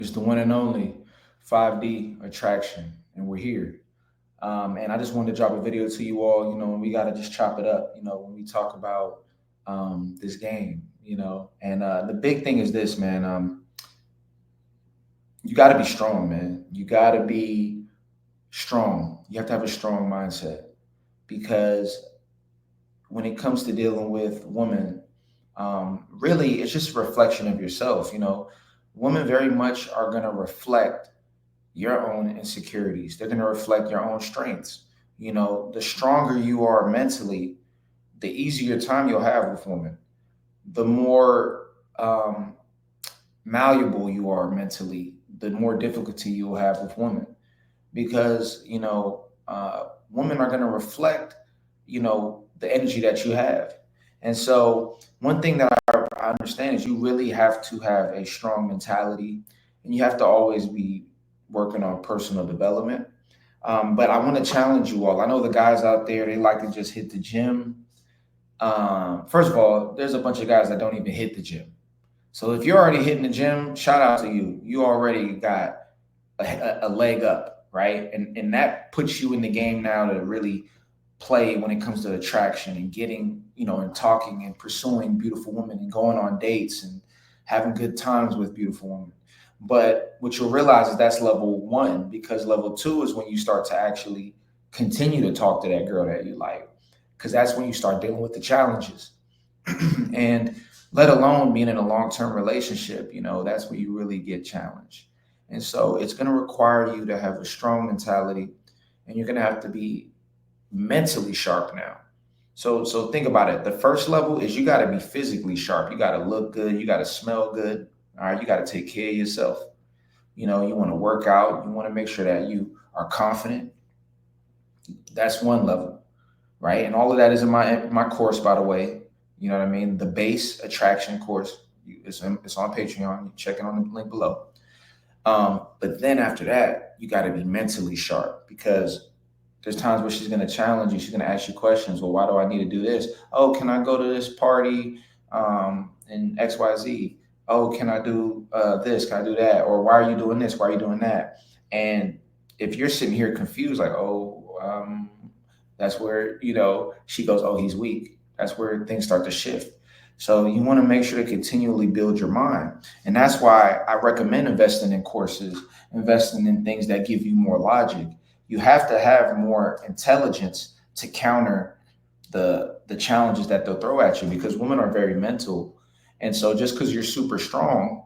It's the one and only 5D Attraction, and we're here. And I just wanted to drop a video to you all, and we got to just chop it up, when we talk about this game, And the big thing is this, man. You got to be strong, man. You got to be strong. You have to have a strong mindset because when it comes to dealing with women, really it's just a reflection of yourself. Women very much are going to reflect your own insecurities. They're going to reflect your own strengths. The stronger you are mentally, the easier time you'll have with women. The more malleable you are mentally, the more difficulty you will have with women because women are going to reflect the energy that you have. And so one thing that I understand is you really have to have a strong mentality, and you have to always be working on personal development. But I want to challenge you all. I know the guys out there, they like to just hit the gym. First of all, there's a bunch of guys that don't even hit the gym. So if you're already hitting the gym, shout out to you. You already got a leg up, right? And that puts you in the game now to really play when it comes to attraction and getting, and talking and pursuing beautiful women and going on dates and having good times with beautiful women. But what you'll realize is that's level one, because level two is when you start to actually continue to talk to that girl that you like, because that's when you start dealing with the challenges. And let alone being in a long-term relationship, that's where you really get challenged. And so it's going to require you to have a strong mentality, and you're going to have to be mentally sharp now. So think about it. The first level is you got to be physically sharp. You got to look good. You got to smell good. All right. You got to take care of yourself. You want to work out. You want to make sure that you are confident. That's one level, right? And all of that is in my course, by the way. You know what I mean? The base attraction course. It's on Patreon. You check it on the link below. But then after that, you got to be mentally sharp, because there's times where she's going to challenge you. She's going to ask you questions. Well, why do I need to do this? Oh, can I go to this party in XYZ? Oh, can I do this? Can I do that? Or why are you doing this? Why are you doing that? And if you're sitting here confused, like, that's where, she goes, oh, he's weak. That's where things start to shift. So you want to make sure to continually build your mind. And that's why I recommend investing in courses, investing in things that give you more logic. You have to have more intelligence to counter the challenges that they'll throw at you, because women are very mental. And so just because you're super strong,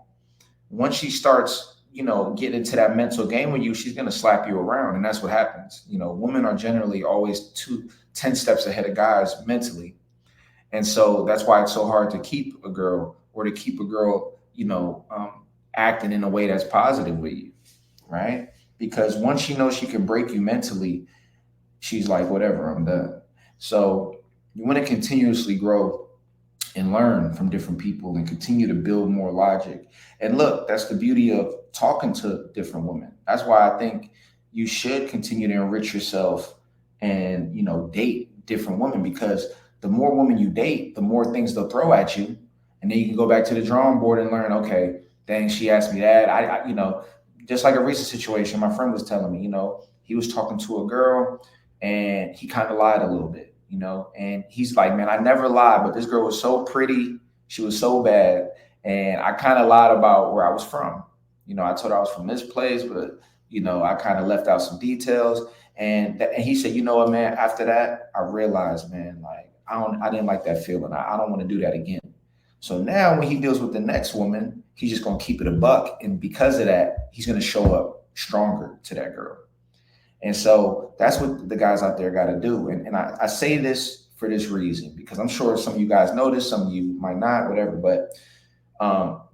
once she starts, getting into that mental game with you, she's going to slap you around. And that's what happens. Women are generally always 10 steps ahead of guys mentally. And so that's why it's so hard to keep a girl, or to keep a girl, acting in a way that's positive with you, right? Because once she knows she can break you mentally, she's like, whatever, I'm done. So you want to continuously grow and learn from different people and continue to build more logic. And look, that's the beauty of talking to different women. That's why I think you should continue to enrich yourself and, date different women, because the more women you date, the more things they'll throw at you. And then you can go back to the drawing board and learn, okay, dang, she asked me that. Just like a recent situation, my friend was telling me, he was talking to a girl and he kind of lied a little bit, and he's like, man, I never lied, but this girl was so pretty. She was so bad. And I kind of lied about where I was from. I told her I was from this place, but, I kind of left out some details. And he said, you know what, man, after that, I realized, man, like, I didn't like that feeling. I don't want to do that again. So now when he deals with the next woman, he's just going to keep it a buck. And because of that, he's going to show up stronger to that girl. And so that's what the guys out there got to do. And I say this for this reason, because I'm sure some of you guys know this, some of you might not, whatever. But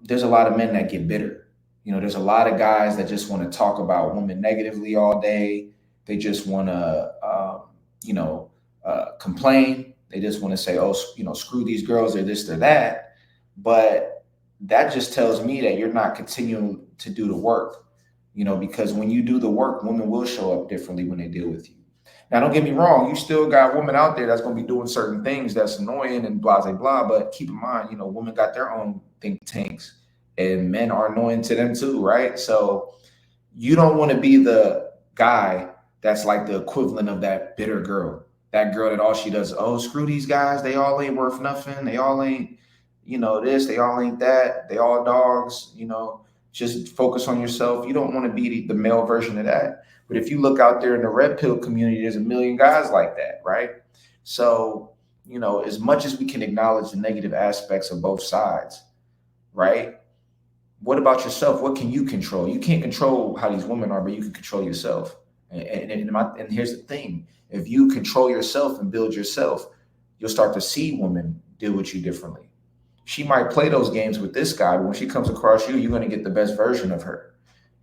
there's a lot of men that get bitter. There's a lot of guys that just want to talk about women negatively all day. They just want to, complain. They just want to say, oh, screw these girls, they're this, they're that. But that just tells me that you're not continuing to do the work, because when you do the work, women will show up differently when they deal with you. Now, don't get me wrong. You still got women out there that's going to be doing certain things that's annoying and blah, blah, blah. But keep in mind, women got their own think tanks and men are annoying to them too, right? So you don't want to be the guy that's like the equivalent of that bitter girl, that girl that all she does, oh, screw these guys, they all ain't worth nothing, they all ain't, this, they all ain't that, they all dogs, just focus on yourself. You don't want to be the male version of that. But if you look out there in the red pill community, there's a million guys like that, right? So, as much as we can acknowledge the negative aspects of both sides, right? What about yourself? What can you control? You can't control how these women are, but you can control yourself. And here's the thing: if you control yourself and build yourself, you'll start to see women deal with you differently. She might play those games with this guy, but when she comes across you, you're going to get the best version of her.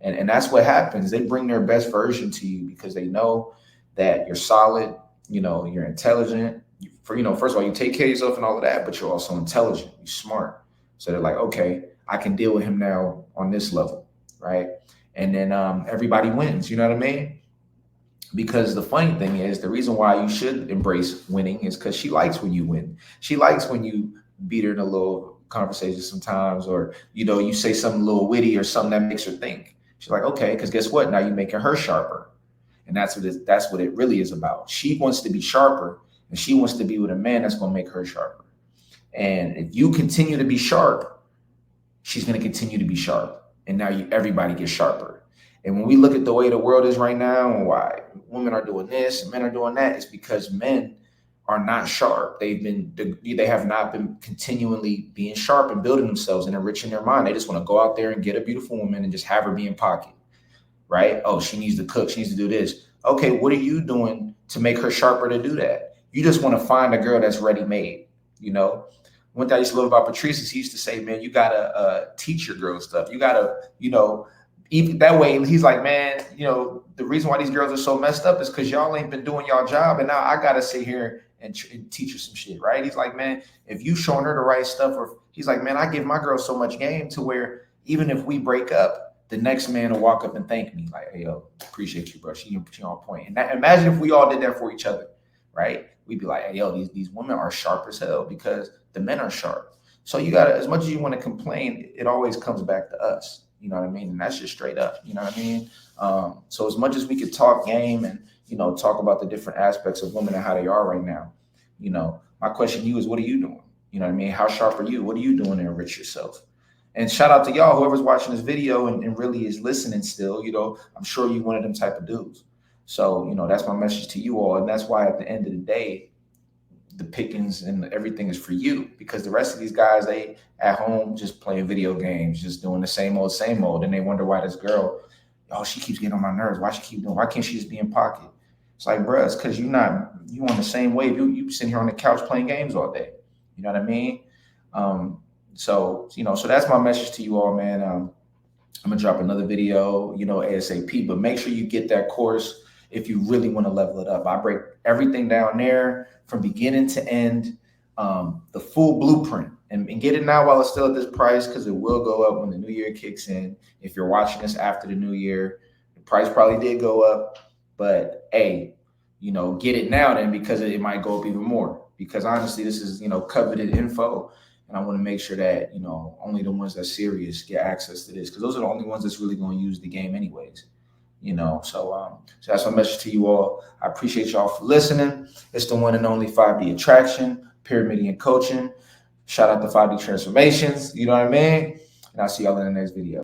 And that's what happens. They bring their best version to you because they know that you're solid, you're intelligent. First of all, you take care of yourself and all of that, but you're also intelligent, you're smart. So they're like, okay, I can deal with him now on this level, right? And then everybody wins, you know what I mean? Because the funny thing is, the reason why you should embrace winning is because she likes when you win. She likes when you beat her in a little conversation sometimes, or, you say something a little witty or something that makes her think. She's like, okay, because guess what? Now you're making her sharper. And that's what it really is about. She wants to be sharper, and she wants to be with a man that's going to make her sharper. And if you continue to be sharp, she's going to continue to be sharp. And now everybody gets sharper. And when we look at the way the world is right now and why women are doing this and men are doing that, it's because men are not sharp. They have not been continually being sharp and building themselves and enriching their mind. They just want to go out there and get a beautiful woman and just have her be in pocket, right? Oh, she needs to cook. She needs to do this. Okay, what are you doing to make her sharper to do that? You just want to find a girl that's ready-made, One thing I used to love about Patrice is he used to say, man, you got to teach your girl stuff. You got to, even that way, he's like, man, the reason why these girls are so messed up is because y'all ain't been doing y'all job. And now I got to sit here and teach her some shit, right? He's like, man, if you showing her the right stuff, or he's like, man, I give my girl so much game to where even if we break up, the next man will walk up and thank me like, hey, yo, appreciate you, bro. She on point. And imagine if we all did that for each other, right? We'd be like, hey, yo, these women are sharp as hell because the men are sharp. So you got to, as much as you want to complain, it always comes back to us. You know what I mean? And that's just straight up. You know what I mean? So as much as we could talk game and, talk about the different aspects of women and how they are right now, my question to you is, what are you doing? You know what I mean? How sharp are you? What are you doing to enrich yourself? And shout out to y'all, whoever's watching this video and really is listening still, I'm sure you one of them type of dudes. So, that's my message to you all. And that's why at the end of the day, the pickings and everything is for you, because the rest of these guys, they at home just playing video games, just doing the same old. And they wonder why this girl, she keeps getting on my nerves. Why can't she just be in pocket? It's like, bruh, it's because you on the same wave. You sitting here on the couch playing games all day. You know what I mean? So that's my message to you all, man. I'm gonna drop another video, ASAP, but make sure you get that course if you really want to level it up. I break everything down there from beginning to end, the full blueprint, and get it now while it's still at this price, because it will go up when the new year kicks in. If you're watching this after the new year, the price probably did go up, but hey, get it now then, because it might go up even more, because honestly, this is, coveted info. And I want to make sure that, only the ones that's serious get access to this, because those are the only ones that's really going to use the game anyways. So that's my message to you all. I appreciate y'all for listening. It's the one and only 5D Attraction, Pyramidian Coaching. Shout out to 5D Transformations. You know what I mean? And I'll see y'all in the next video.